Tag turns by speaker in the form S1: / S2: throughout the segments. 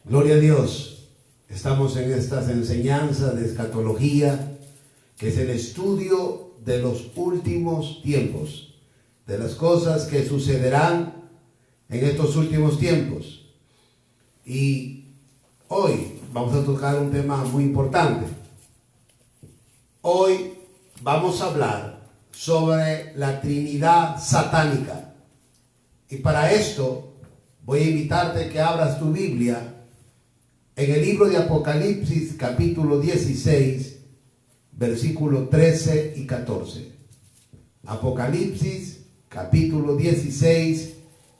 S1: Gloria a Dios. Estamos en estas enseñanzas de escatología, que es el estudio de los últimos tiempos, de las cosas que sucederán en estos últimos tiempos. Y hoy vamos a tocar un tema muy importante. Hoy vamos a hablar sobre la Trinidad satánica. Y para esto voy a invitarte que abras tu Biblia en el libro de Apocalipsis, capítulo 16, versículos 13 y 14. Apocalipsis, capítulo 16,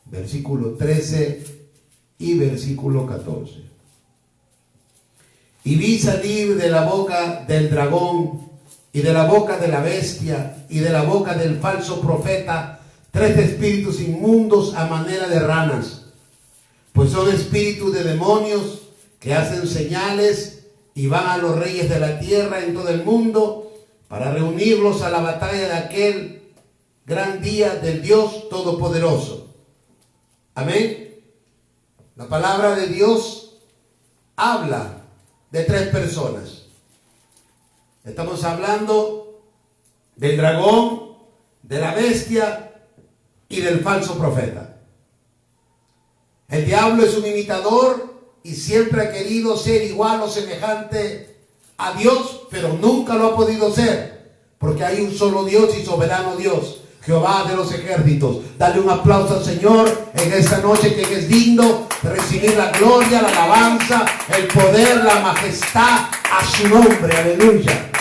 S1: versículo 13 y versículo 14. Y vi salir de la boca del dragón y de la boca de la bestia y de la boca del falso profeta 3 espíritus inmundos a manera de ranas, pues son espíritus de demonios que hacen señales y van a los reyes de la tierra en todo el mundo para reunirlos a la batalla de aquel gran día del Dios Todopoderoso. Amén. La palabra de Dios habla de 3 personas. Estamos hablando del dragón, de la bestia y del falso profeta. El diablo es un imitador y siempre ha querido ser igual o semejante a Dios, pero nunca lo ha podido ser, porque hay un solo Dios y soberano Dios, Jehová de los ejércitos. Dale un aplauso al Señor en esta noche, que es digno de recibir la gloria, la alabanza, el poder, la majestad a su nombre. Aleluya.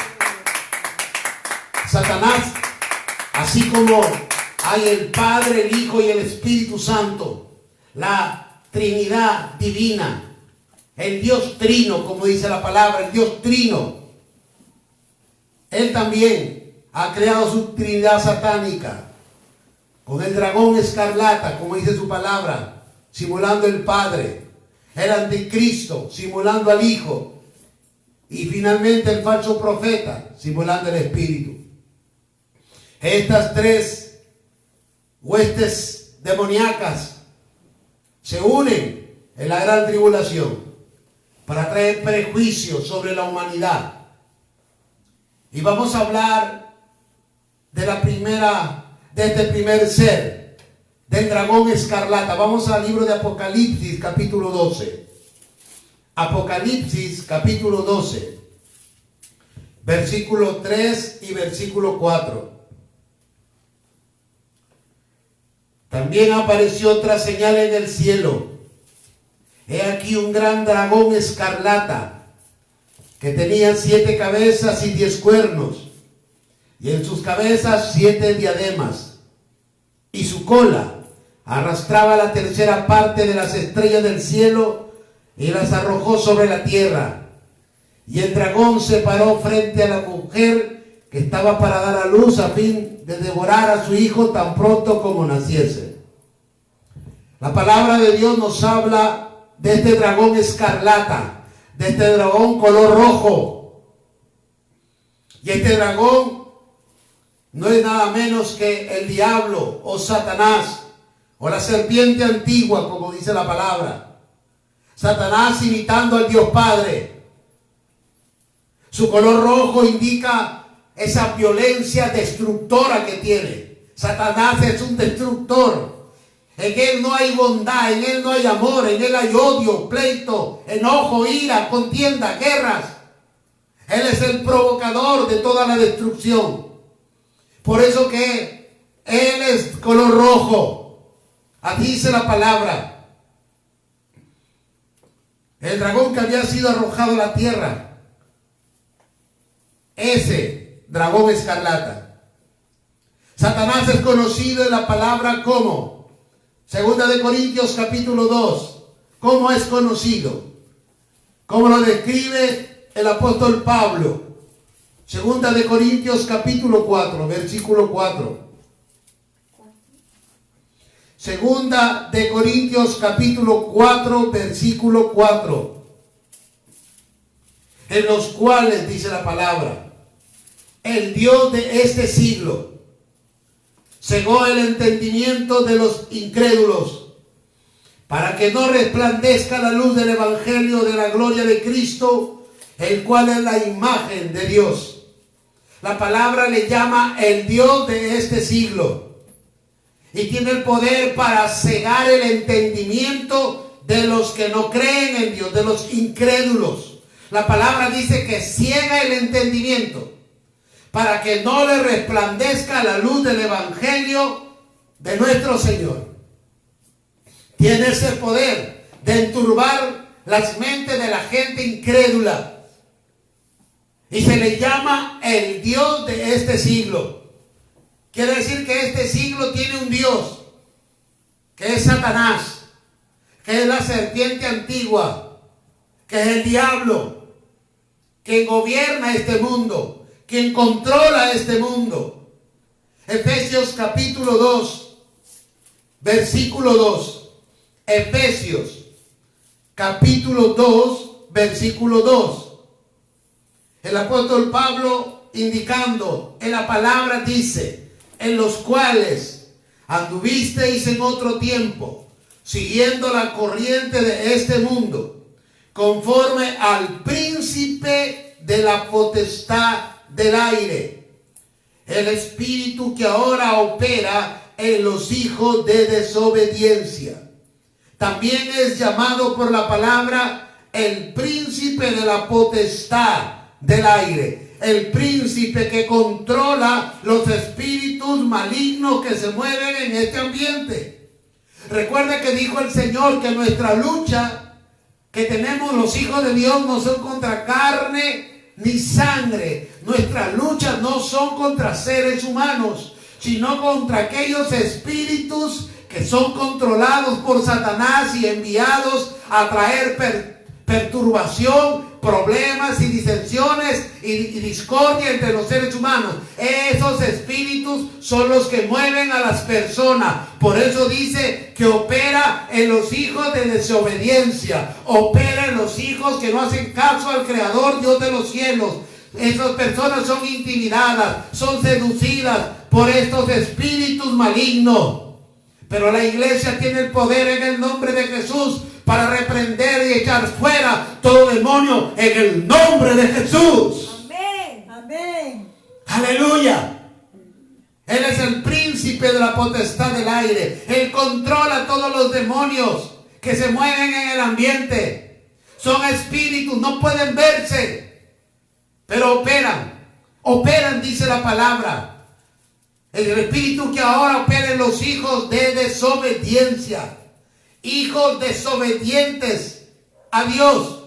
S1: Satanás, así como hay el Padre, el Hijo y el Espíritu Santo, la Trinidad divina, el Dios trino, como dice la palabra, el Dios trino, Él también ha creado su Trinidad satánica con el dragón escarlata, como dice su palabra, simulando el Padre, el anticristo simulando al Hijo, y finalmente el falso profeta simulando el Espíritu. Estas 3 huestes demoníacas se unen en la gran tribulación para traer prejuicios sobre la humanidad. Y vamos a hablar de este primer ser, del dragón escarlata. Vamos al libro de Apocalipsis, capítulo 12. Apocalipsis, capítulo 12, versículo 3 y versículo 4. También apareció otra señal en el cielo. He aquí un gran dragón escarlata, que tenía 7 cabezas y 10 cuernos, y en sus cabezas 7 diademas, y su cola arrastraba la 3ª parte de las estrellas del cielo y las arrojó sobre la tierra. Y el dragón se paró frente a la mujer que estaba para dar a luz, a fin de devorar a su hijo tan pronto como naciese. La palabra de Dios nos habla de este dragón escarlata, de este dragón color rojo. Y este dragón no es nada menos que el diablo o Satanás, o la serpiente antigua, como dice la palabra. Satanás imitando al Dios Padre. Su color rojo indica esa violencia destructora que tiene. Satanás es un destructor. En él no hay bondad, en él no hay amor, en él hay odio, pleito, enojo, ira, contienda, guerras. Él es el provocador de toda la destrucción. Por eso que él es color rojo. Así dice la palabra. El dragón que había sido arrojado a la tierra, ese dragón escarlata. Satanás es conocido en la palabra como Segunda de Corintios capítulo 2. ¿Cómo es conocido? ¿Cómo lo describe el apóstol Pablo? Segunda de Corintios capítulo 4, versículo 4. Segunda de Corintios capítulo 4, versículo 4. En los cuales, dice la palabra, el Dios de este siglo cegó el entendimiento de los incrédulos para que no resplandezca la luz del evangelio de la gloria de Cristo, el cual es la imagen de Dios. La palabra le llama el Dios de este siglo, y tiene el poder para cegar el entendimiento de los que no creen en Dios, de los incrédulos. La palabra dice que ciega el entendimiento para que no le resplandezca la luz del evangelio de nuestro Señor. Tiene ese poder de enturbar las mentes de la gente incrédula. Y se le llama el Dios de este siglo. Quiere decir que este siglo tiene un Dios, que es Satanás, que es la serpiente antigua, que es el diablo, quien gobierna este mundo, quien controla este mundo. Efesios capítulo 2, versículo 2. Efesios capítulo 2, versículo 2. El apóstol Pablo, indicando en la palabra, dice: en los cuales anduvisteis en otro tiempo, siguiendo la corriente de este mundo, conforme al príncipe de la potestad del aire, el espíritu que ahora opera en los hijos de desobediencia. También es llamado por la palabra el príncipe de la potestad del aire, el príncipe que controla los espíritus malignos que se mueven en este ambiente. Recuerde que dijo el Señor que nuestra lucha que tenemos los hijos de Dios no son contra carne ni sangre. Nuestras luchas no son contra seres humanos, sino contra aquellos espíritus que son controlados por Satanás y enviados a traer perturbación, problemas y disensiones y discordia entre los seres humanos. Esos espíritus son los que mueven a las personas. Por eso dice que opera en los hijos de desobediencia, opera en los hijos que no hacen caso al Creador, Dios de los cielos. Esas personas son intimidadas, son seducidas por estos espíritus malignos. Pero la iglesia tiene el poder en el nombre de Jesús para reprender y echar fuera todo demonio en el nombre de Jesús.
S2: Amén. Amén.
S1: Aleluya. Él es el príncipe de la potestad del aire. Él controla todos los demonios que se mueven en el ambiente. Son espíritus, no pueden verse, pero operan. Operan, dice la palabra. El espíritu que ahora opera en los hijos de desobediencia. Hijos desobedientes a Dios.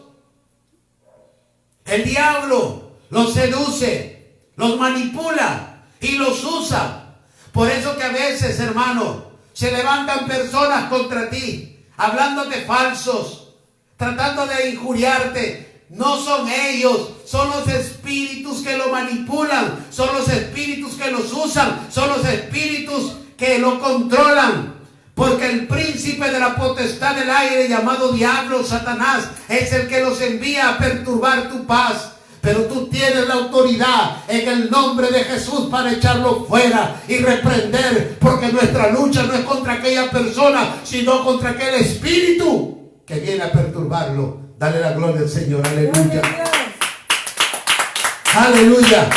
S1: El diablo los seduce, los manipula y los usa. Por eso que a veces, hermano, se levantan personas contra ti, hablándote falsos, tratando de injuriarte. No son ellos, son los espíritus que lo manipulan, son los espíritus que los usan, son los espíritus que lo controlan. Porque el príncipe de la potestad del aire, llamado diablo, Satanás, es el que los envía a perturbar tu paz. Pero tú tienes la autoridad en el nombre de Jesús para echarlo fuera y reprender. Porque nuestra lucha no es contra aquella persona, sino contra aquel espíritu que viene a perturbarlo. Dale la gloria al Señor. Aleluya. Aleluya.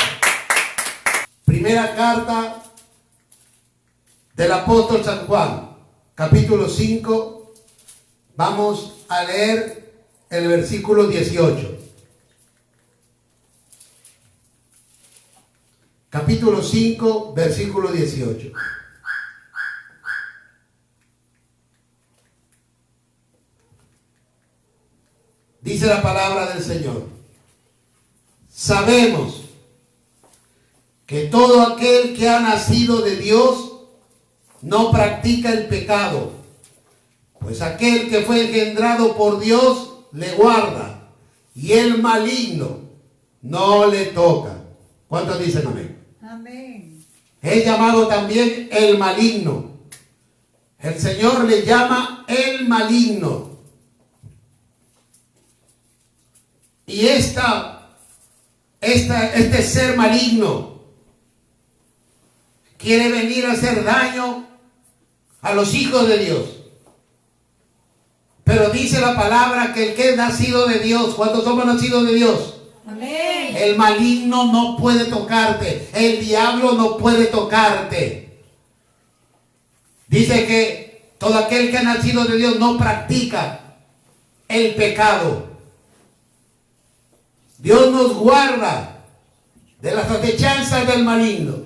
S1: Primera carta del apóstol San Juan, capítulo 5. Vamos a leer el versículo 18. Capítulo 5, versículo 18. Dice la palabra del Señor: sabemos que todo aquel que ha nacido de Dios no practica el pecado, pues aquel que fue engendrado por Dios le guarda, y el maligno no le toca. ¿Cuántos dicen amén?
S2: Amén.
S1: Es llamado también el maligno. El Señor le llama el maligno. Y este ser maligno quiere venir a hacer daño a los hijos de Dios. Pero dice la palabra que el que es nacido de Dios, ¿cuántos somos nacidos de Dios?
S2: Amén.
S1: El maligno no puede tocarte, el diablo no puede tocarte. Dice que todo aquel que ha nacido de Dios no practica el pecado. Dios nos guarda de las acechanzas del maligno.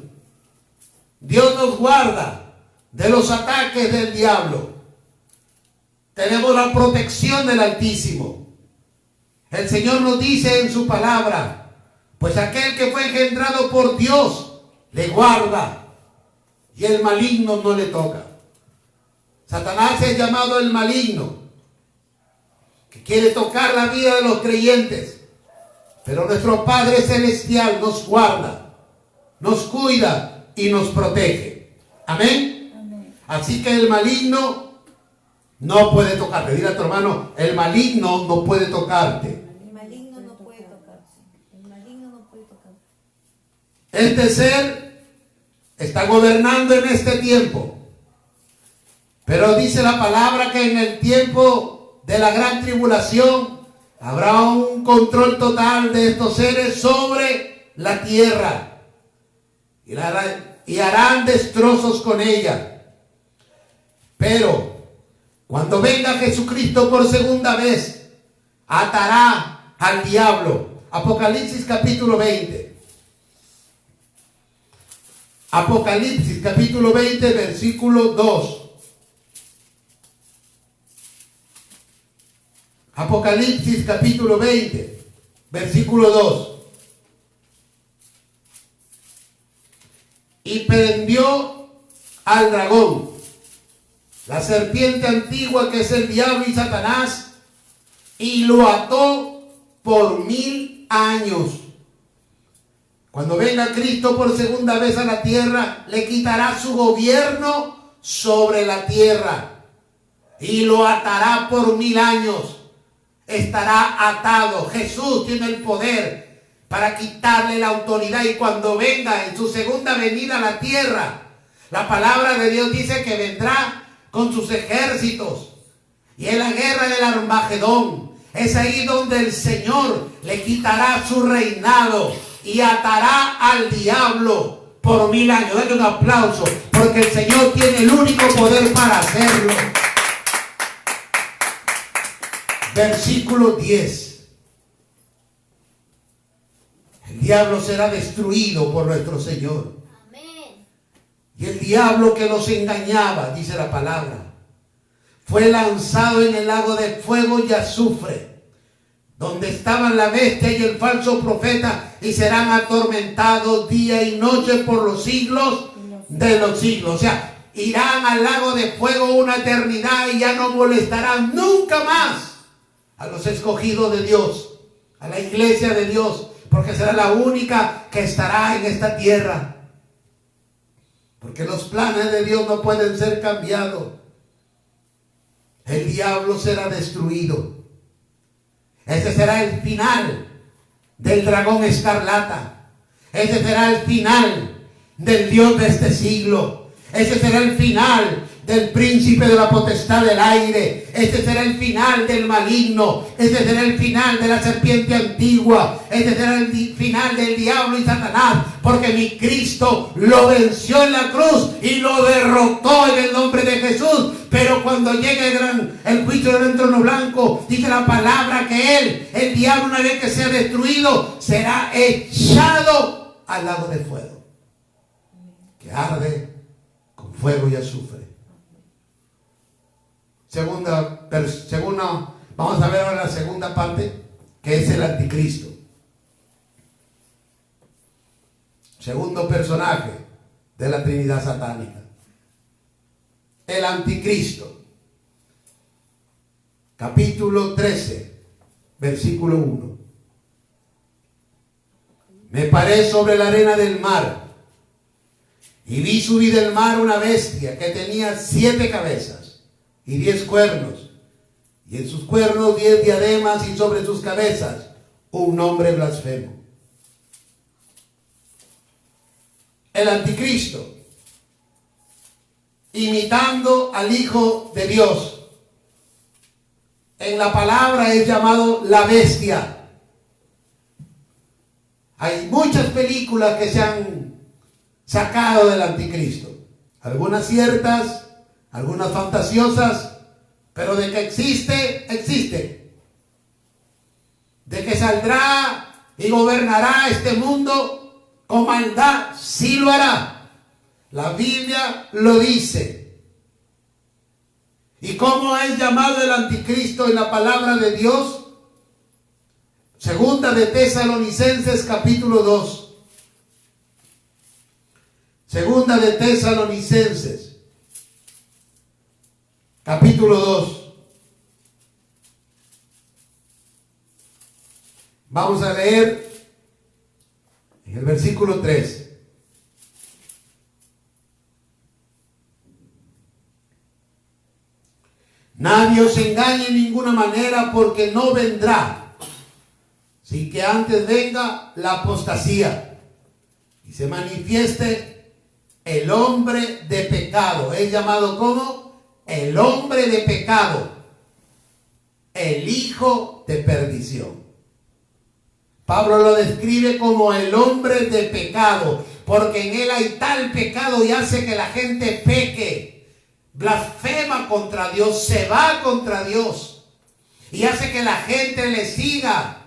S1: Dios nos guarda de los ataques del diablo. Tenemos la protección del Altísimo. El Señor nos dice en su palabra, pues aquel que fue engendrado por Dios le guarda y el maligno no le toca. Satanás es llamado el maligno, que quiere tocar la vida de los creyentes. Pero nuestro Padre Celestial nos guarda, nos cuida y nos protege. Amén.
S2: Amén.
S1: Así que el maligno no puede tocarte. Dile a tu hermano, el maligno no puede tocarte.
S3: El maligno no puede tocarse. El maligno no puede tocarse.
S1: Este ser está gobernando en este tiempo. Pero dice la palabra que en el tiempo de la gran tribulación habrá un control total de estos seres sobre la tierra. Y harán destrozos con ella. Pero cuando venga Jesucristo por segunda vez, atará al diablo. Apocalipsis capítulo 20. Apocalipsis capítulo 20, versículo 2. Apocalipsis capítulo 20, versículo 2. Y prendió al dragón, la serpiente antigua que es el diablo y Satanás, y lo ató por 1000 años. Cuando venga Cristo por segunda vez a la tierra, le quitará su gobierno sobre la tierra y lo atará por 1000 años. Estará atado. Jesús tiene el poder para quitarle la autoridad, y cuando venga en su segunda venida a la tierra, la palabra de Dios dice que vendrá con sus ejércitos, y en la guerra del Armagedón es ahí donde el Señor le quitará su reinado y atará al diablo por 1000 años. Dale un aplauso, porque el Señor tiene el único poder para hacerlo. Versículo 10. El diablo será destruido por nuestro Señor.
S3: Amén.
S1: Y el diablo que los engañaba, dice la palabra, fue lanzado en el lago de fuego y azufre, donde estaban la bestia y el falso profeta, y serán atormentados día y noche por los siglos de los siglos. O sea, irán al lago de fuego una eternidad y ya no molestarán nunca más a los escogidos de Dios, a la iglesia de Dios, porque será la única que estará en esta tierra. Porque los planes de Dios no pueden ser cambiados. El diablo será destruido. Ese será el final del dragón escarlata. Ese será el final del Dios de este siglo. Ese será el final del príncipe de la potestad del aire. Este será el final del maligno. Este será el final de la serpiente antigua. Este será el final del diablo y Satanás, porque mi Cristo lo venció en la cruz y lo derrotó en el nombre de Jesús. Pero cuando llegue el juicio del gran trono blanco, dice la palabra que él, el diablo, una vez que sea destruido, será echado al lago de fuego, que arde con fuego y azufre. Vamos a ver ahora la segunda parte, que es el anticristo. Segundo personaje de la Trinidad satánica. El anticristo. Capítulo 13, versículo 1. Me paré sobre la arena del mar y vi subir del mar una bestia que tenía 7 cabezas y 10 cuernos, y en sus cuernos 10 diademas, y sobre sus cabezas un nombre blasfemo. El anticristo, imitando al Hijo de Dios, en la palabra es llamado la bestia. Hay muchas películas que se han sacado del anticristo. Algunas ciertas, algunas fantasiosas, pero de que existe, existe. De que saldrá y gobernará este mundo con maldad, sí lo hará. La Biblia lo dice. ¿Y cómo es llamado el anticristo en la palabra de Dios? Segunda de Tesalonicenses capítulo 2. Segunda de Tesalonicenses capítulo 2. Vamos a leer en el versículo 3. Nadie os engañe en ninguna manera, porque no vendrá sin que antes venga la apostasía y se manifieste el hombre de pecado. Es llamado como el hombre de pecado, el hijo de perdición. Pablo lo describe como el hombre de pecado, porque en él hay tal pecado y hace que la gente peque. Blasfema contra Dios, se va contra Dios y hace que la gente le siga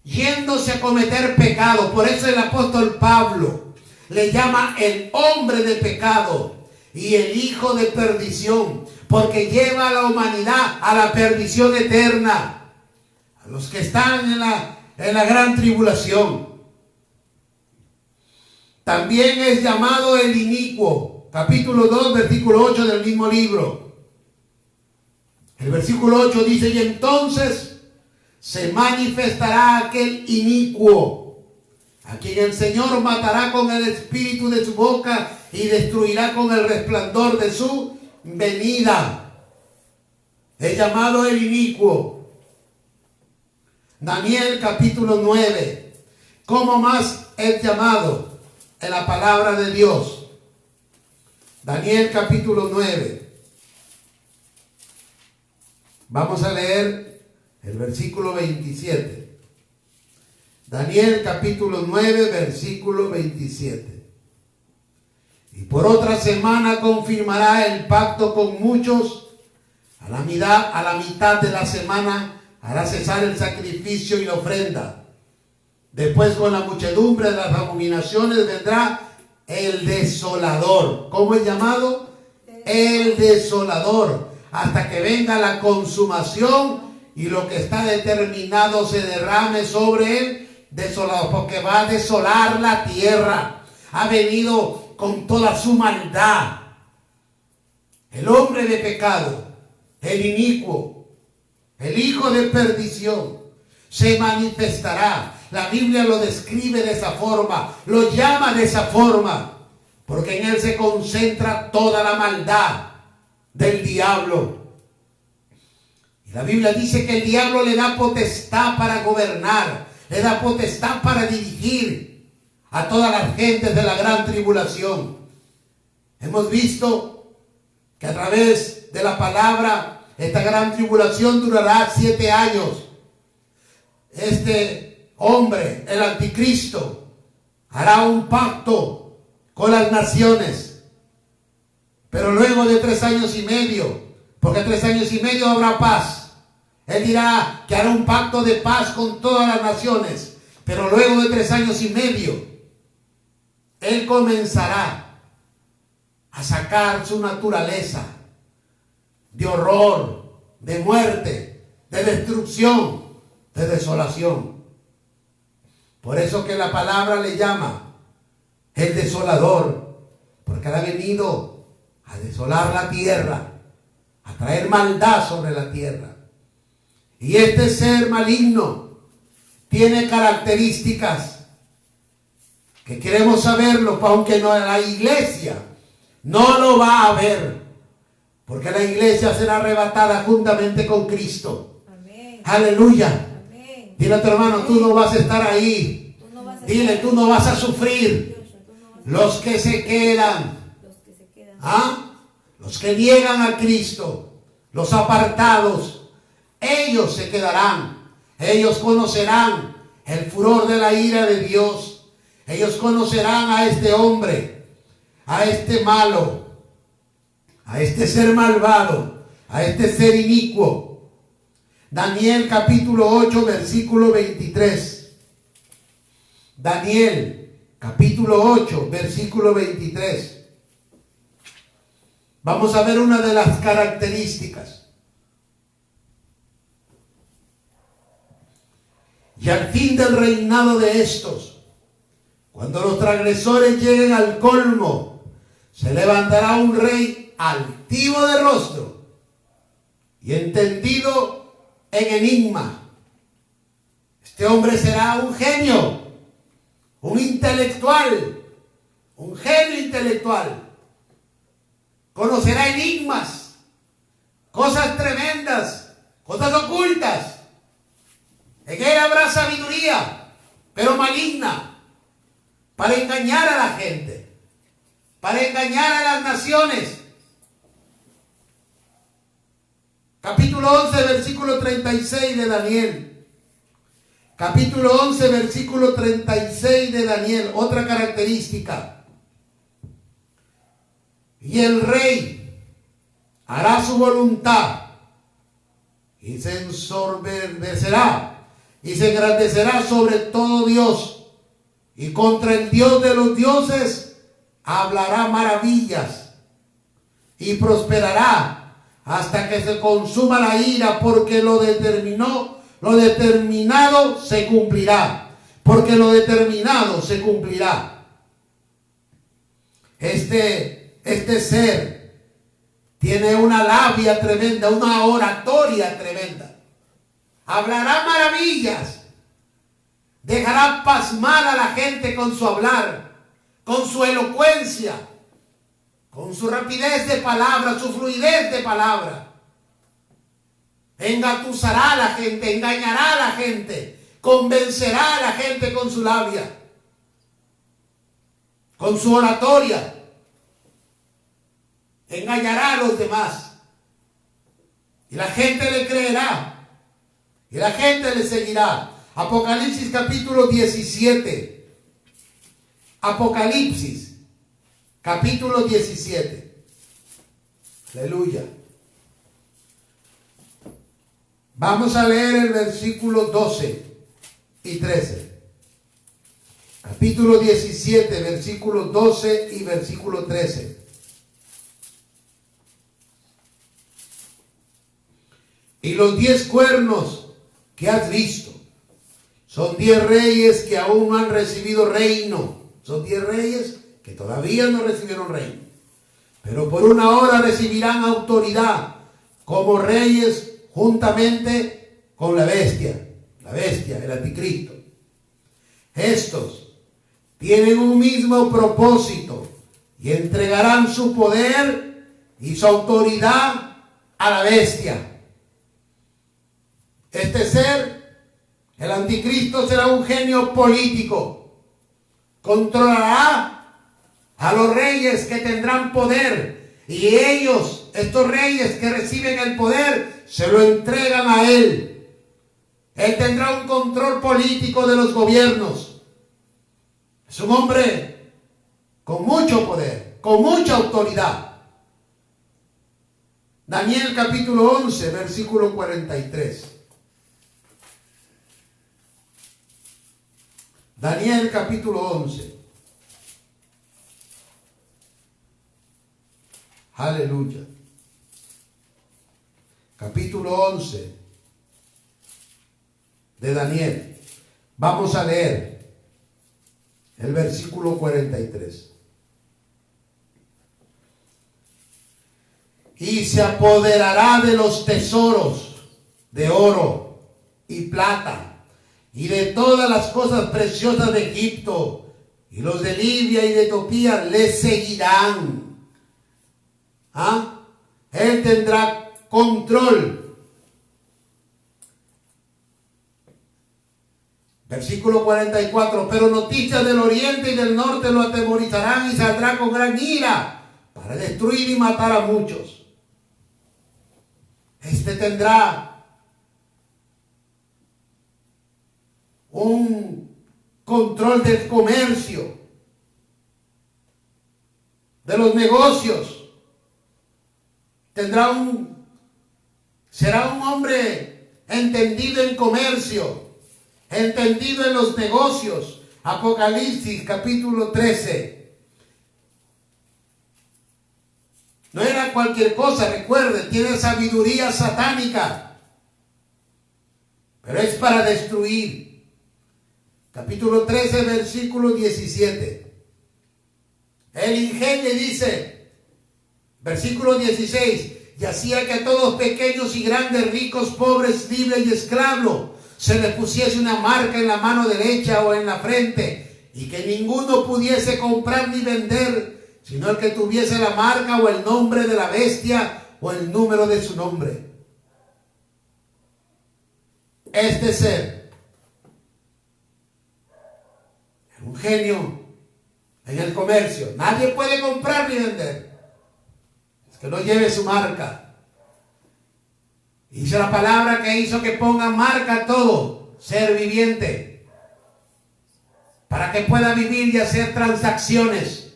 S1: yéndose a cometer pecado. Por eso el apóstol Pablo le llama el hombre de pecado y el hijo de perdición, porque lleva a la humanidad a la perdición eterna, a los que están en la gran tribulación. También es llamado el inicuo. Capítulo 2, versículo 8 del mismo libro. El versículo 8 dice: y entonces se manifestará aquel inicuo, a quien el Señor matará con el espíritu de su boca y destruirá con el resplandor de su venida. Es llamado el inicuo. Daniel capítulo 9. ¿Cómo más es llamado en la palabra de Dios? Daniel capítulo 9. Vamos a leer el versículo 27. Daniel capítulo 9, versículo 27. Y por otra semana confirmará el pacto con muchos. A la mitad de la semana hará cesar el sacrificio y la ofrenda. Después, con la muchedumbre de las abominaciones, vendrá el desolador. ¿Cómo es llamado? El desolador. Hasta que venga la consumación y lo que está determinado se derrame sobre él, desolador, porque va a desolar la tierra. Ha venido con toda su maldad. El hombre de pecado, el inicuo, el hijo de perdición, se manifestará. La Biblia lo describe de esa forma, lo llama de esa forma, porque en él se concentra toda la maldad del diablo. Y la Biblia dice que el diablo le da potestad para gobernar, le da potestad para dirigir a todas las gentes de la gran tribulación. Hemos visto que a través de la palabra, esta gran tribulación durará 7 años. Este hombre, el anticristo, hará un pacto con las naciones, pero luego de 3 años y medio, porque 3 años y medio habrá paz, él dirá que hará un pacto de paz con todas las naciones, pero luego de 3 años y medio, él comenzará a sacar su naturaleza de horror, de muerte, de destrucción, de desolación. Por eso que la palabra le llama el desolador, porque él ha venido a desolar la tierra, a traer maldad sobre la tierra. Y este ser maligno tiene características que queremos saberlo, aunque no, la iglesia no lo va a ver, porque la iglesia será arrebatada juntamente con Cristo.
S3: Amén.
S1: Aleluya.
S3: Amén.
S1: Dile a tu hermano: tú no vas a estar ahí.
S3: Tú no vas a
S1: Dile:
S3: estar
S1: tú no vas a sufrir.
S3: Joshua, tú no vas a-
S1: Los que se quedan,
S3: Los que se quedan.
S1: los que niegan a Cristo, los apartados, Ellos se quedarán. Ellos conocerán el furor de la ira de Dios. Ellos conocerán a este hombre, a este malo, a este ser malvado, a este ser inicuo. Daniel capítulo 8, versículo 23. Daniel capítulo 8, versículo 23. Vamos a ver una de las características. Y al fin del reinado de estos, cuando los transgresores lleguen al colmo, se levantará un rey altivo de rostro y entendido en enigma. Este hombre será un genio, un intelectual, un genio intelectual. Conocerá enigmas, cosas tremendas, cosas ocultas. En él habrá sabiduría, pero maligna, para engañar a la gente, para engañar a las naciones. Capítulo 11, versículo 36 de Daniel. Capítulo 11, versículo 36 de Daniel. Otra característica. Y el rey hará su voluntad y se ensorberbecerá y se engrandecerá sobre todo Dios, y contra el Dios de los dioses hablará maravillas y prosperará hasta que se consuma la ira, porque lo determinado se cumplirá, porque lo determinado se cumplirá. Este ser tiene una labia tremenda, una oratoria tremenda. Hablará maravillas. Dejará pasmar a la gente con su hablar, con su elocuencia, con su rapidez de palabra, su fluidez de palabra. Engatusará a la gente, engañará a la gente, convencerá a la gente con su labia, con su oratoria. Engañará a los demás y la gente le creerá y la gente le seguirá. Apocalipsis capítulo 17. Apocalipsis capítulo 17. Aleluya. Vamos a leer el versículo 12 y 13. Capítulo 17, versículo 12 y versículo 13. Y los 10 cuernos que has visto son 10 reyes que aún no han recibido reino. Son 10 reyes que todavía no recibieron reino, pero por una hora recibirán autoridad como reyes juntamente con la bestia, el anticristo. Estos tienen un mismo propósito y entregarán su poder y su autoridad a la bestia. Este ser, el anticristo, será un genio político. Controlará a los reyes que tendrán poder, y ellos, estos reyes que reciben el poder, se lo entregan a él. Él tendrá un control político de los gobiernos. Es un hombre con mucho poder, con mucha autoridad. Daniel capítulo 11, versículo 43. Daniel capítulo 11. Aleluya. Capítulo 11 de Daniel. Vamos a leer el versículo 43. Y se apoderará de los tesoros de oro y plata y de todas las cosas preciosas de Egipto, y los de Libia y de Etiopía le seguirán. Él tendrá control. Versículo 44. Pero noticias del oriente y del norte lo atemorizarán y saldrá con gran ira para destruir y matar a muchos. Este tendrá un control del comercio, de los negocios. Será un hombre entendido en comercio, entendido en los negocios. Apocalipsis capítulo 13. No era cualquier cosa, recuerden, tiene sabiduría satánica, pero es para destruir. Capítulo 13, versículo 17. El ingenio dice, versículo 16, y hacía que a todos pequeños y grandes, ricos, pobres, libres y esclavos, se les pusiese una marca en la mano derecha o en la frente, y que ninguno pudiese comprar ni vender, sino el que tuviese la marca o el nombre de la bestia o el número de su nombre. Este ser, un genio en el comercio. Nadie puede comprar ni vender. Es que no lleve su marca. Dice la palabra que hizo que ponga marca a todo ser viviente, para que pueda vivir y hacer transacciones.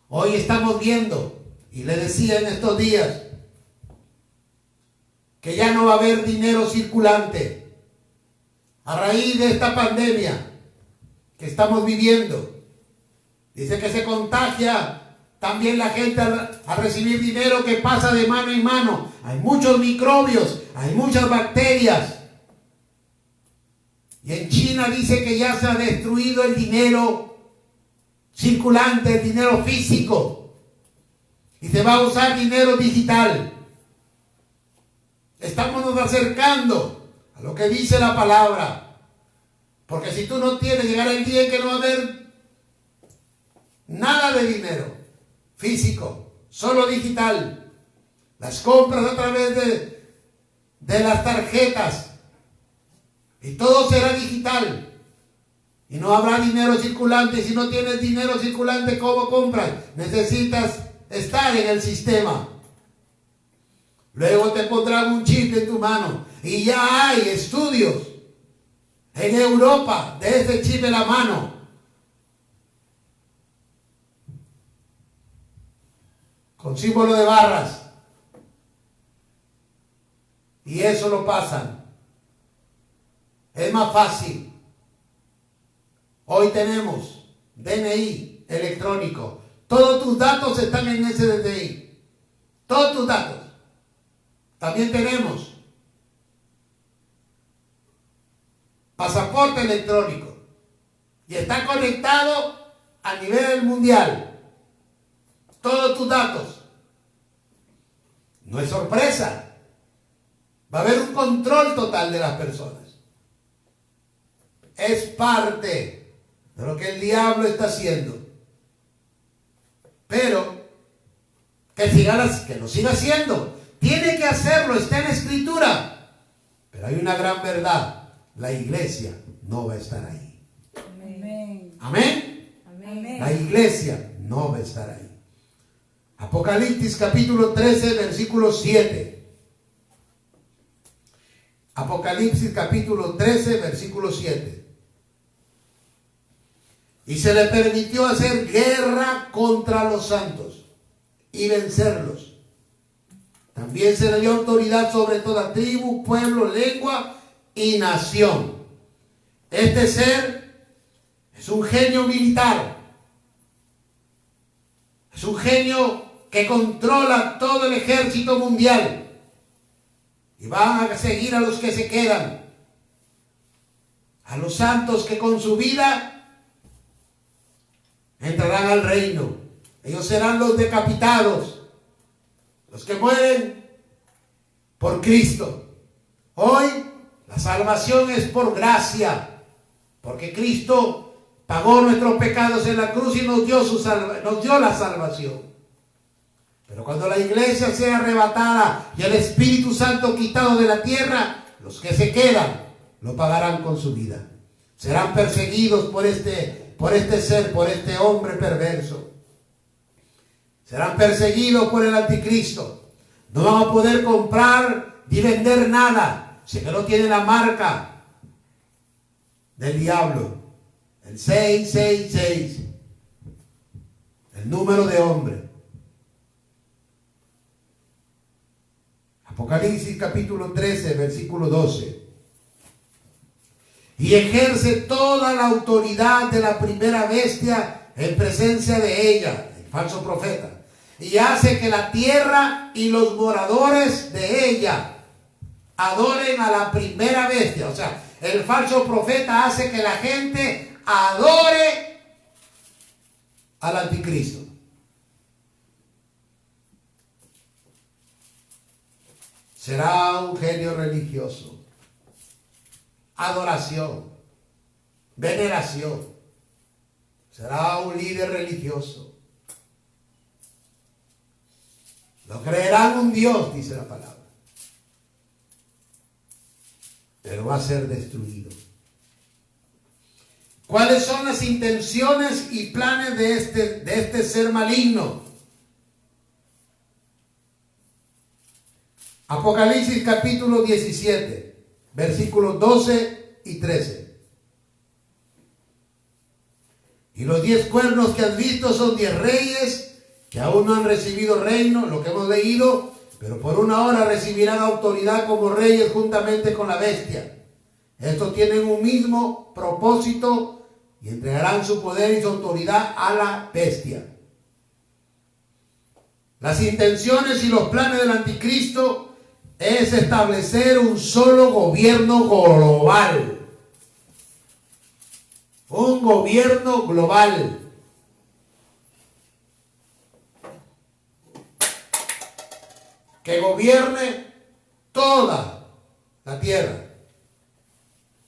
S1: Hoy estamos viendo, y le decía en estos días, que ya no va a haber dinero circulante a raíz de esta pandemia que estamos viviendo. Dice que se contagia también la gente a recibir dinero que pasa de mano en mano. Hay muchos microbios, hay muchas bacterias. Y en China dice que ya se ha destruido el dinero circulante, el dinero físico. Y se va a usar dinero digital. Estamos acercando a lo que dice la palabra. Porque si tú no tienes, llegará el día en que no va a haber nada de dinero físico, solo digital. Las compras a través de las tarjetas. Y todo será digital. Y no habrá dinero circulante. Si no tienes dinero circulante, ¿cómo compras? Necesitas estar en el sistema. Luego te pondrán un chip en tu mano. Y ya hay estudios en Europa de ese chip en la mano. Con símbolo de barras. Y eso lo pasan. Es más fácil. Hoy tenemos DNI electrónico. Todos tus datos están en ese DNI. Todos tus datos. También tenemos pasaporte electrónico. Y está conectado a nivel mundial. Todos tus datos. No es sorpresa. Va a haber un control total de las personas. Es parte de lo que el diablo está haciendo. Pero que lo siga haciendo. Tiene que hacerlo, está en la Escritura. Pero hay una gran verdad. La iglesia no va a estar ahí.
S2: Amén.
S1: Amén.
S2: Amén.
S1: La iglesia no va a estar ahí. Apocalipsis capítulo 13, versículo 7. Apocalipsis capítulo 13, versículo 7. Y se le permitió hacer guerra contra los santos y vencerlos. También se le dio autoridad sobre toda tribu, pueblo, lengua y nación. Este ser es un genio militar. Es un genio que controla todo el ejército mundial. Y van a seguir a los que se quedan. A los santos que con su vida entrarán al reino. Ellos serán los decapitados, los que mueren por Cristo. Hoy la salvación es por gracia, porque Cristo pagó nuestros pecados en la cruz y nos dio la salvación. Pero cuando la iglesia sea arrebatada y el Espíritu Santo quitado de la tierra, los que se quedan lo pagarán con su vida. Serán perseguidos por este ser, por este hombre perverso. Serán perseguidos por el anticristo. No van a poder comprar ni vender nada, si que no tienen la marca del diablo. El 666. El número de hombre. Apocalipsis capítulo 13, versículo 12. Y ejerce toda la autoridad de la primera bestia en presencia de ella, el falso profeta. Y hace que la tierra y los moradores de ella adoren a la primera bestia. O sea, el falso profeta hace que la gente adore al anticristo. Será un genio religioso. Adoración. Veneración. Será un líder religioso. Lo creerán un Dios, dice la palabra. Pero va a ser destruido. ¿Cuáles son las intenciones y planes de este ser maligno? Apocalipsis capítulo 17, versículos 12 y 13. Y los 10 cuernos que has visto son 10 reyes que aún no han recibido reino, lo que hemos leído, pero por una hora recibirán autoridad como reyes juntamente con la bestia. Estos tienen un mismo propósito y entregarán su poder y su autoridad a la bestia. Las intenciones y los planes del anticristo es establecer un solo gobierno global. Un gobierno global. Que gobierne toda la tierra.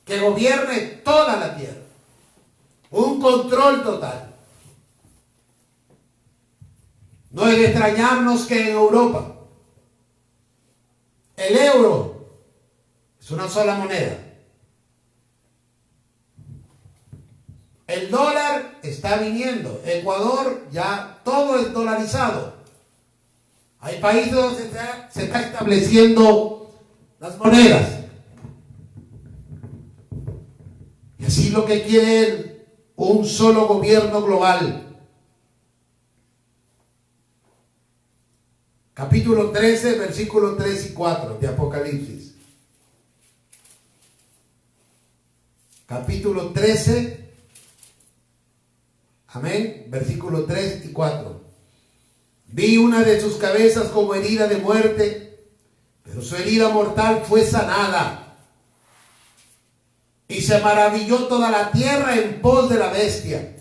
S1: Que gobierne toda la tierra. Un control total. No es de extrañarnos que en Europa el euro es una sola moneda. El dólar está viniendo. Ecuador ya todo es dolarizado. Hay países donde se está estableciendo las monedas. Y así lo que quieren, un solo gobierno global. Capítulo 13, versículos 3 y 4 de Apocalipsis. Capítulo 13, amén, versículos 3 y 4. Vi una de sus cabezas como herida de muerte, pero su herida mortal fue sanada. Y se maravilló toda la tierra en pos de la bestia.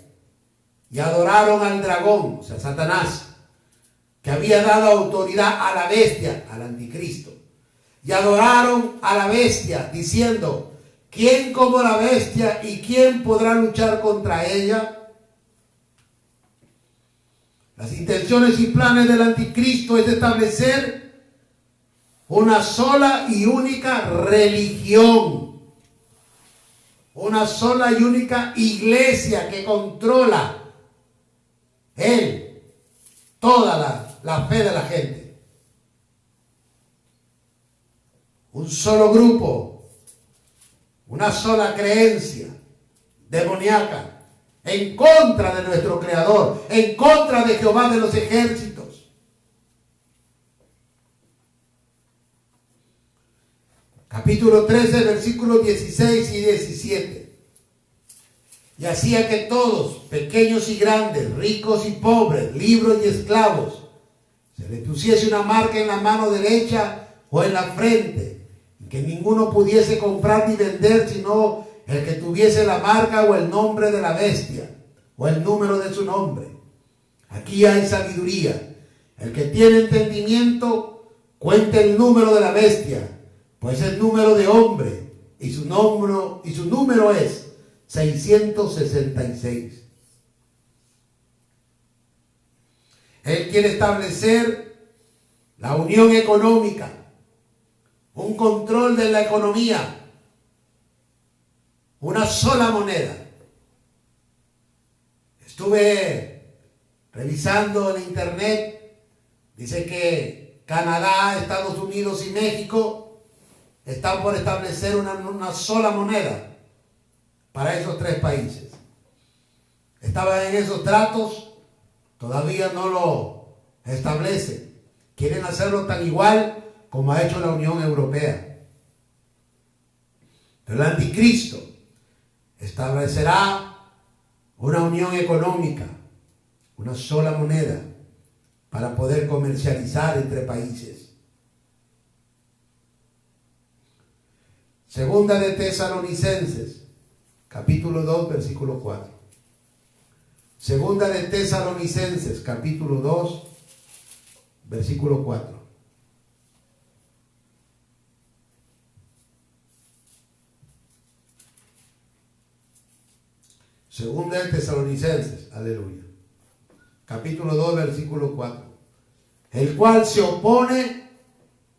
S1: Y adoraron al dragón, o sea, Satanás, que había dado autoridad a la bestia, al anticristo. Y adoraron a la bestia, diciendo: ¿quién como la bestia y quién podrá luchar contra ella? Las intenciones y planes del anticristo es establecer una sola y única religión. Una sola y única iglesia que controla él, toda la fe de la gente. Un solo grupo, una sola creencia demoníaca en contra de nuestro Creador, en contra de Jehová de los ejércitos. Capítulo 13, versículos 16 y 17. Y hacía que todos, pequeños y grandes, ricos y pobres, libres y esclavos, se le pusiese una marca en la mano derecha o en la frente, y que ninguno pudiese comprar ni vender sino el que tuviese la marca o el nombre de la bestia o el número de su nombre. Aquí hay sabiduría. El que tiene entendimiento cuente el número de la bestia, pues es número de hombre y su número es 666. Él quiere establecer la unión económica, un control de la economía, una sola moneda. Estuve revisando en internet, dice que Canadá, Estados Unidos y México están por establecer una sola moneda. para esos 3 países. Estaban en esos tratos, todavía no lo establecen. Quieren hacerlo tan igual como ha hecho la Unión Europea. Pero el anticristo establecerá una unión económica, una sola moneda, para poder comercializar entre países. Segunda de Tesalonicenses, capítulo 2, versículo 4. Segunda de Tesalonicenses, capítulo 2, versículo 4. Segunda de Tesalonicenses, aleluya. Capítulo 2, versículo 4. El cual se opone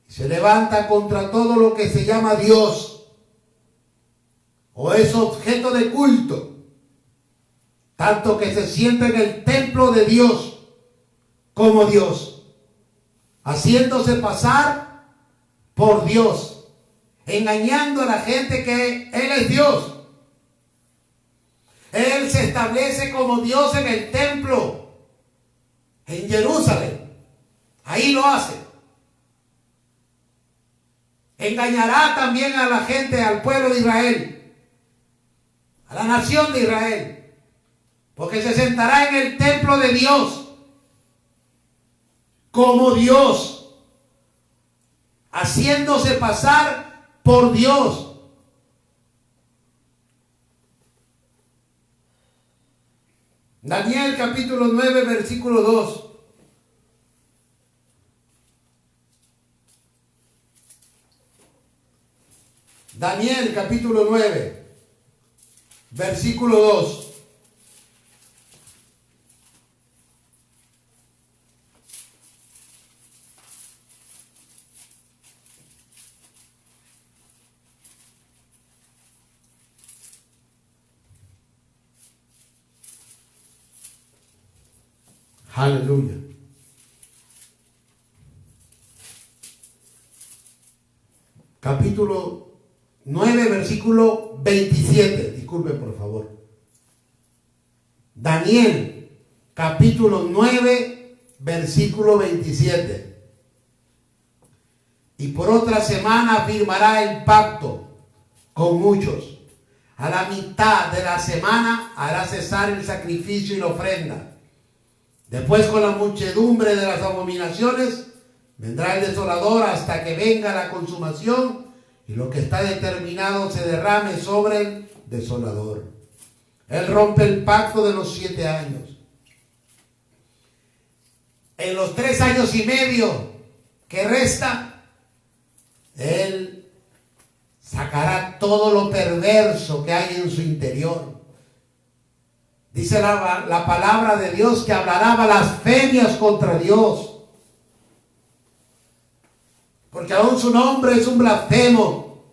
S1: y se levanta contra todo lo que se llama Dios o es objeto de culto, tanto que se sienta en el templo de Dios como Dios, haciéndose pasar por Dios, engañando a la gente que Él es Dios. Él se establece como Dios en el templo, en Jerusalén. Ahí lo hace. Engañará también a la gente, al pueblo de Israel, a la nación de Israel, porque se sentará en el templo de Dios como Dios, haciéndose pasar por Dios. Daniel capítulo 9, versículo 2. Daniel capítulo 9, versículo 2. Aleluya. Capítulo 9, versículo 27. Disculpe, por favor. Daniel, capítulo 9, versículo 27. Y por otra semana firmará el pacto con muchos. A la mitad de la semana hará cesar el sacrificio y la ofrenda. Después, con la muchedumbre de las abominaciones, vendrá el desolador hasta que venga la consumación y lo que está determinado se derrame sobre el desolador. Él rompe el pacto de los 7 años. En los 3 años y medio que resta, Él sacará todo lo perverso que hay en su interior. Dice la palabra de Dios que hablará blasfemias contra Dios, porque aún su nombre es un blasfemo.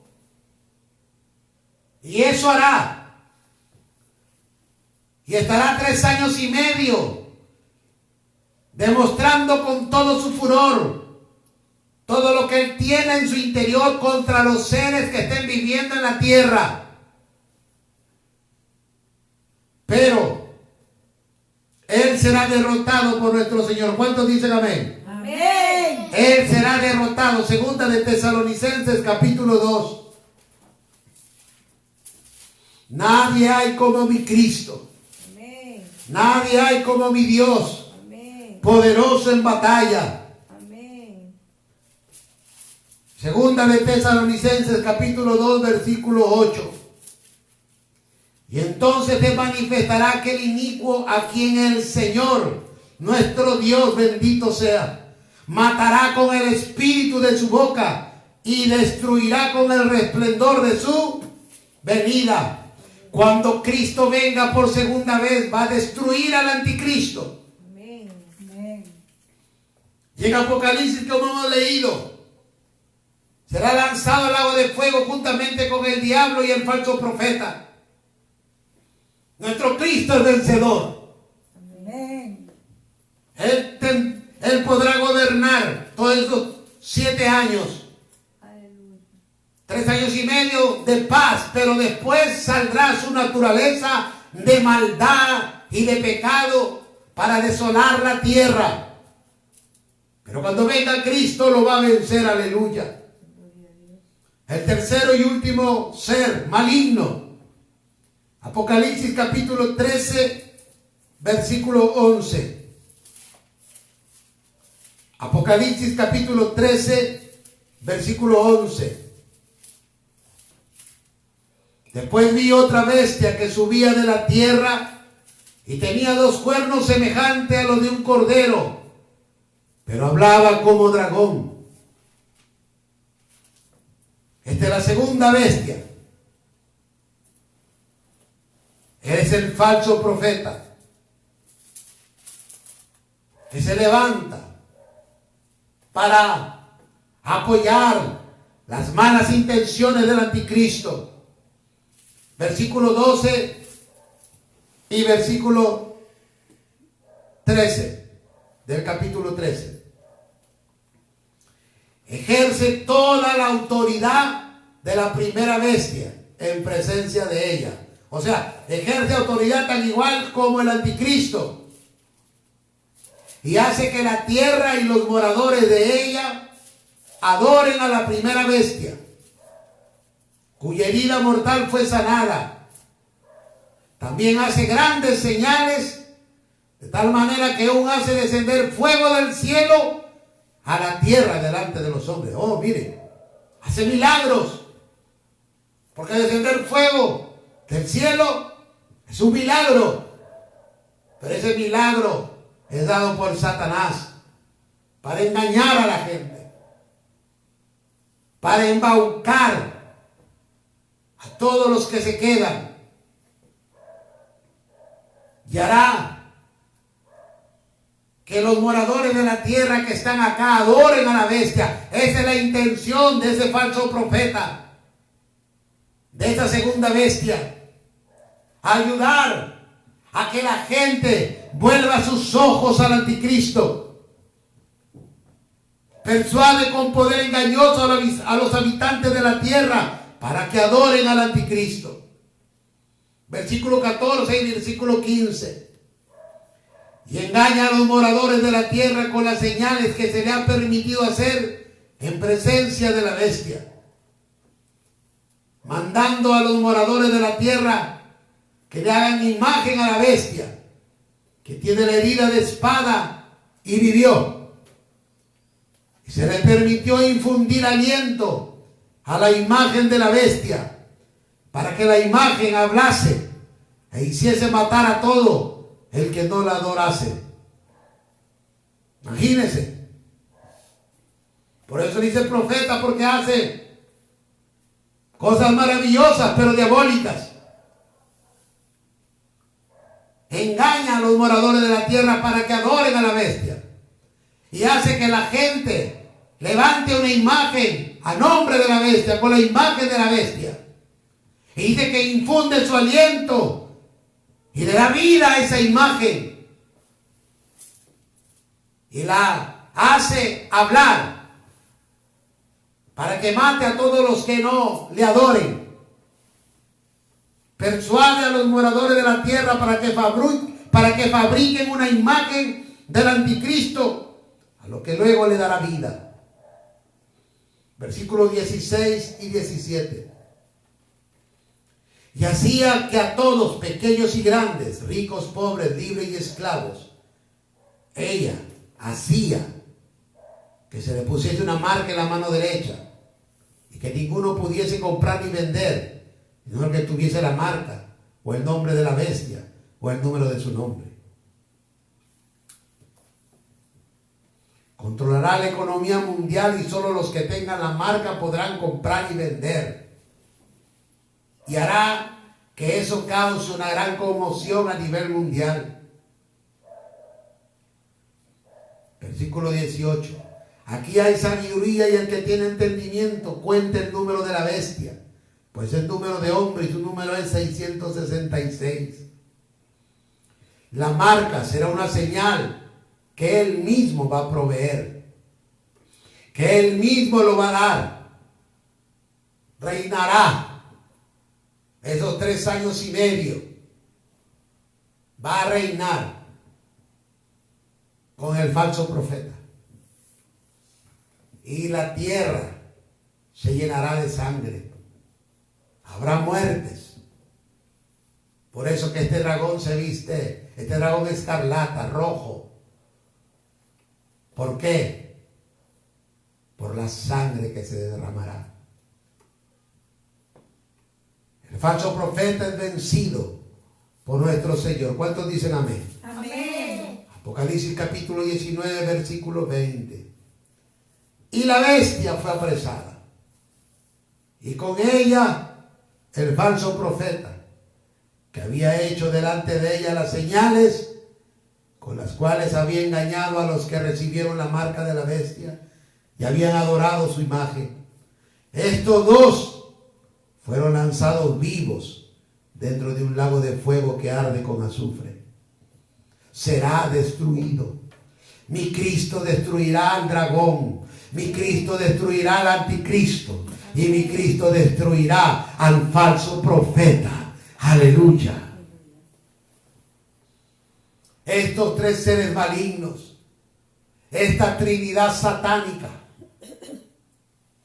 S1: Y eso hará. Y estará 3 años y medio demostrando con todo su furor todo lo que él tiene en su interior contra los seres que estén viviendo en la tierra. Pero él será derrotado por nuestro Señor. ¿Cuántos dicen amén?
S2: Amén.
S1: Él será derrotado. Segunda de Tesalonicenses capítulo 2. Nadie hay como mi Cristo.
S3: Amén.
S1: Nadie hay como mi Dios.
S3: Amén.
S1: Poderoso en batalla.
S3: Amén.
S1: Segunda de Tesalonicenses capítulo 2 versículo 8. Y entonces se manifestará aquel inicuo a quien el Señor, nuestro Dios bendito sea, matará con el espíritu de su boca y destruirá con el resplendor de su venida. Cuando Cristo venga por segunda vez, va a destruir al anticristo.
S3: Amén.
S2: Amén.
S1: Llega Apocalipsis, como hemos leído. Será lanzado al lago de fuego juntamente con el diablo y el falso profeta. Nuestro Cristo es vencedor.
S2: Amén.
S1: Él podrá gobernar todos esos 7 años.
S3: Aleluya.
S1: 3 años y medio de paz, pero después saldrá su naturaleza de maldad y de pecado para desolar la tierra. Pero cuando venga Cristo lo va a vencer, aleluya. El tercero y último ser maligno. Apocalipsis capítulo 13, versículo 11. Apocalipsis capítulo 13, versículo 11. Después vi otra bestia que subía de la tierra y tenía 2 cuernos semejantes a los de un cordero, pero hablaba como dragón. Esta es la segunda bestia. Es el falso profeta que se levanta para apoyar las malas intenciones del anticristo. Versículo 12 y versículo 13 del capítulo 13. Ejerce toda la autoridad de la primera bestia en presencia de ella. O sea, ejerce autoridad tan igual como el anticristo. Y hace que la tierra y los moradores de ella adoren a la primera bestia, cuya herida mortal fue sanada. También hace grandes señales, de tal manera que aún hace descender fuego del cielo a la tierra delante de los hombres. Oh, miren, hace milagros, porque descender fuego del cielo es un milagro. Pero ese milagro es dado por Satanás para engañar a la gente, para embaucar a todos los que se quedan, y hará que los moradores de la tierra que están acá adoren a la bestia. Esa es la intención de ese falso profeta, de esta segunda bestia. Ayudar a que la gente vuelva sus ojos al anticristo. Persuade con poder engañoso a los habitantes de la tierra para que adoren al anticristo. Versículo 14 y versículo 15. Y engaña a los moradores de la tierra con las señales que se le ha permitido hacer en presencia de la bestia, mandando a los moradores de la tierra que le hagan imagen a la bestia, que tiene la herida de espada y vivió. Y se le permitió infundir aliento a la imagen de la bestia, para que la imagen hablase e hiciese matar a todo el que no la adorase. Imagínense. Por eso dice el profeta, porque hace cosas maravillosas pero diabólicas. Engaña a los moradores de la tierra para que adoren a la bestia, y hace que la gente levante una imagen a nombre de la bestia, con la imagen de la bestia. Y dice que infunde su aliento y le da vida a esa imagen y la hace hablar para que mate a todos los que no le adoren. Persuade a los moradores de la tierra para que fabriquen una imagen del anticristo, a lo que luego le dará vida. Versículos 16 y 17. Y hacía que a todos, pequeños y grandes, ricos, pobres, libres y esclavos, ella hacía que se le pusiese una marca en la mano derecha, y que ninguno pudiese comprar ni vender, sino que tuviese la marca, o el nombre de la bestia, o el número de su nombre. Controlará la economía mundial, y solo los que tengan la marca podrán comprar y vender. Y hará que eso cause una gran conmoción a nivel mundial. Versículo 18. Aquí hay sabiduría, y el que tiene entendimiento cuente el número de la bestia, pues el número de hombre y su número es 666. La marca será una señal que él mismo va a proveer, que él mismo lo va a dar. reinará esos 3 años y medio. Va a reinar con el falso profeta. Y la tierra se llenará de sangre. Habrá muertes. Por eso que este dragón se viste, este dragón escarlata, rojo. ¿Por qué? Por la sangre que se derramará. El falso profeta es vencido por nuestro Señor. ¿Cuántos dicen amén?
S2: Amén.
S1: Apocalipsis capítulo 19, versículo 20. Y la bestia fue apresada, y con ella el falso profeta, que había hecho delante de ella las señales con las cuales había engañado a los que recibieron la marca de la bestia y habían adorado su imagen. Estos dos fueron lanzados vivos dentro de un lago de fuego que arde con azufre. Será destruido. Mi Cristo destruirá al dragón. Mi Cristo destruirá al anticristo. Y mi Cristo destruirá al falso profeta. Aleluya. Estos 3 seres malignos, esta trinidad satánica,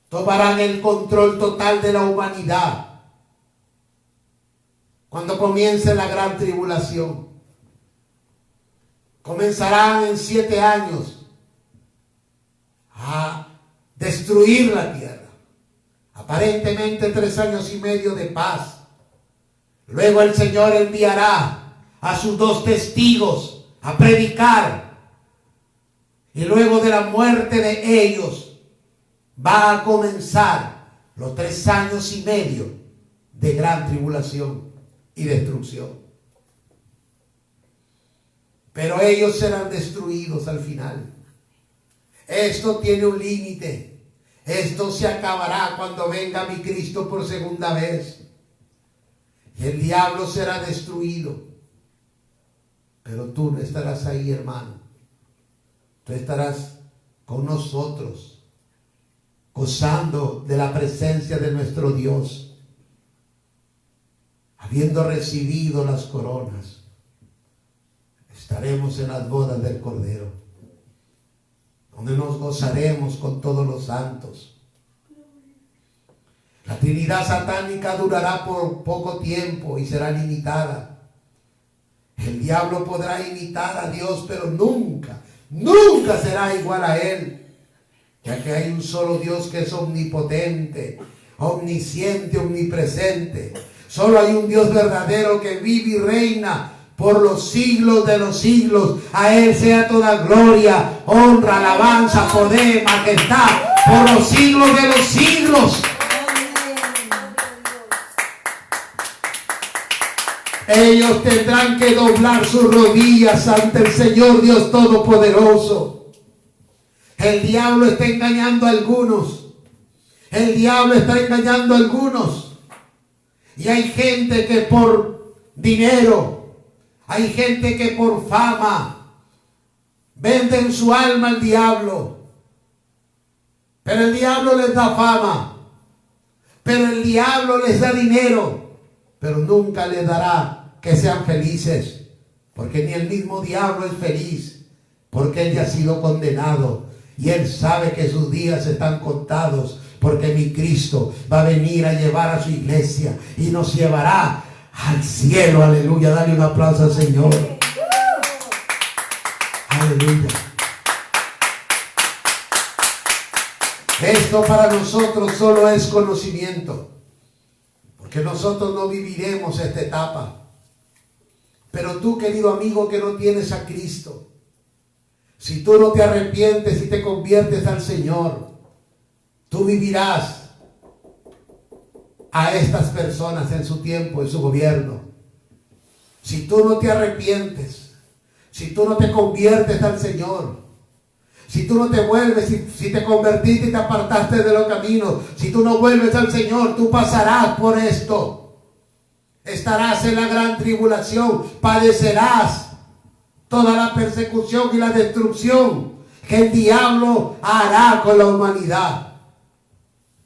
S1: tomarán el control total de la humanidad cuando comience la gran tribulación. Comenzarán en 7 años a destruir la tierra. Aparentemente 3 años y medio de paz. Luego el Señor enviará a sus 2 testigos a predicar. Y luego de la muerte de ellos va a comenzar los 3 años y medio de gran tribulación y destrucción. Pero ellos serán destruidos al final. Esto tiene un límite. Esto se acabará cuando venga mi Cristo por segunda vez. Y el diablo será destruido. Pero tú no estarás ahí, hermano. Tú estarás con nosotros, gozando de la presencia de nuestro Dios, habiendo recibido las coronas. Estaremos en las bodas del Cordero, donde nos gozaremos con todos los santos. La Trinidad satánica durará por poco tiempo y será limitada. El diablo podrá imitar a Dios, pero nunca será igual a Él, ya que hay un solo Dios que es omnipotente, omnisciente, omnipresente. Solo hay un Dios verdadero que vive y reina por los siglos de los siglos. A Él sea toda gloria, honra, alabanza, poder, majestad, por los siglos de los siglos. Ellos tendrán que doblar sus rodillas ante el Señor Dios Todopoderoso. El diablo está engañando a algunos. El diablo está engañando a algunos. Y hay gente que por dinero, hay gente que por fama, venden su alma al diablo. Pero el diablo les da fama. Pero el diablo les da dinero. Pero nunca les dará que sean felices, porque ni el mismo diablo es feliz, porque él ya ha sido condenado y él sabe que sus días están contados, porque mi Cristo va a venir a llevar a su iglesia y nos llevará al cielo. Aleluya, dale un aplauso al Señor. Aleluya. Esto para nosotros solo es conocimiento, porque nosotros no viviremos esta etapa. Pero tú, querido amigo, que no tienes a Cristo, si tú no te arrepientes y te conviertes al Señor, tú vivirás a estas personas en su tiempo, en su gobierno. Si tú no te arrepientes, si tú no te conviertes al Señor, si tú no te vuelves, si te convertiste y te apartaste de los caminos, si tú no vuelves al Señor, tú pasarás por esto. Estarás en la gran tribulación, padecerás toda la persecución y la destrucción que el diablo hará con la humanidad.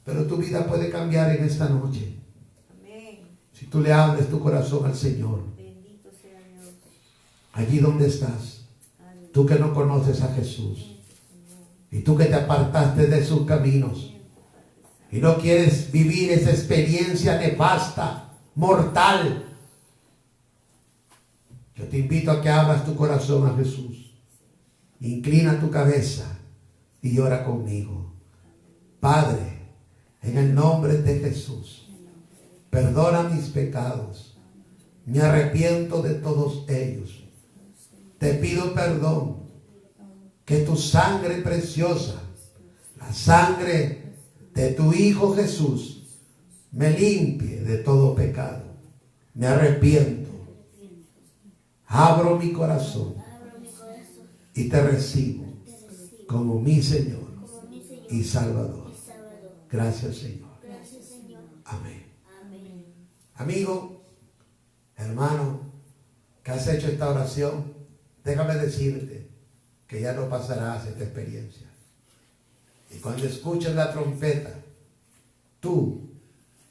S1: Pero tu vida puede cambiar en esta noche.
S3: Amén.
S1: Si tú le abres tu corazón al Señor.
S3: Bendito sea Dios.
S1: Allí donde estás.
S3: Aleluya.
S1: Tú que no conoces a Jesús. Y tú que te apartaste de sus caminos. Y no quieres vivir esa experiencia nefasta, mortal. Yo te invito a que abras tu corazón a Jesús. Inclina tu cabeza y ora conmigo. Padre, en el nombre de Jesús, perdona mis pecados. Me arrepiento de todos ellos. Te pido perdón. Que tu sangre preciosa, la sangre de tu Hijo Jesús, me limpie de todo pecado. Me arrepiento. Abro mi corazón y te recibo como mi Señor y Salvador. Gracias, Señor. Amén. Amigo, hermano, que has hecho esta oración, déjame decirte que ya no pasarás esta experiencia. Y cuando escuches la trompeta, tú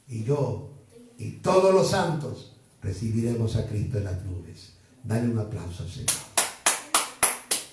S1: y yo y todos los santos recibiremos a Cristo en las nubes. Dale un aplauso al Señor.